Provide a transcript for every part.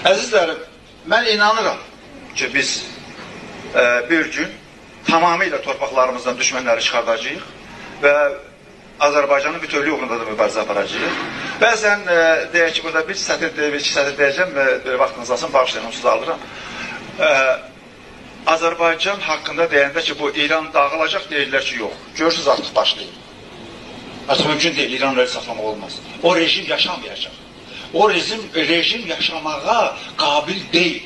Əzizlərim, mən inanıram ki, biz bir gün tamamilə torpaqlarımızdan düşmənləri çıxardacağıq və Azərbaycanın bütövlüyü uğrunda da mübarizə aparacağıq. Bəzən deyək ki, burada bir sətir, iki sətir deyəcəm, vaxtınız alsın, bağışlayın, onsuz alıram. Azərbaycan haqqında deyəndə ki, bu İran dağılacaq, deyirlər ki, yox. Görürsünüz, artıq başlayın. Artıq mümkün deyil, İranları saxlamaq olmaz. O rejim yaşamayacaq. O rejim yaşamağa qabil deyil.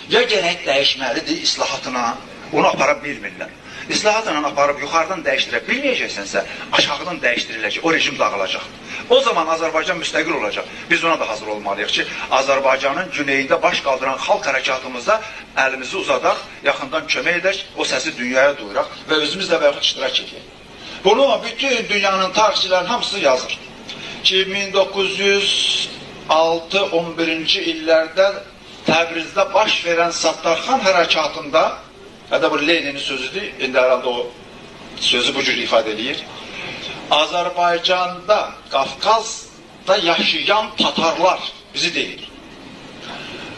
Ya gərək dəyişməlidir islahatına, onu apara bilmirlər. İslahatla aparıb yuxarıdan dəyişdirə bilməyəcəksənsə, aşağıdan dəyişdiriləcək, o rejim dağılacaq. O zaman Azərbaycan müstəqil olacaq. Biz ona da hazır olmalıyıq ki, Azərbaycanın güneyində baş qaldıran xalq hərəkatımıza əlimizi uzadaq, yaxından kömək edək, o səsi dünyaya duyuraq və özümüz də bəxət iştirak edək. Bunu bütün dünyanın tarixçilərin hamısı yazır ki, 1906-11-ci illərdə Təbrizdə baş verən Sattarxan hərəkatında, hətta bu Leninin sözüdür, indi herhalde o sözü bu cür ifadə edir. Azərbaycanda, Qafqazda yaşayan Tatarlar, bizi deyil,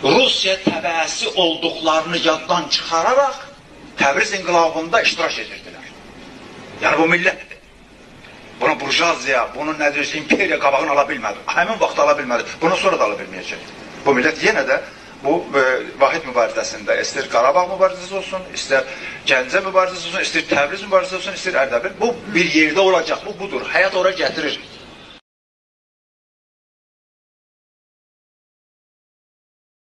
Rusiya təbəəsi olduqlarını yaddan çıxararaq Təbriz inqilabında iştirak edirdilər. Yəni bu millətdir. Buna burjuaziya, bunun nədir, imperiya qabağını ala bilmədi. Həmin vaxt ala bilmədi. Bundan sonra da ala bilməyəcək. Bu millət yenə də bu vahid mübarizəsində, istər Qarabağ mübarizəsi olsun, istər Gəncə mübarizəsi olsun, istər Təbriz mübarizəsi olsun, istər Ərdəbil, bu bir yerdə olacaq, bu budur, həyat ora gətirir.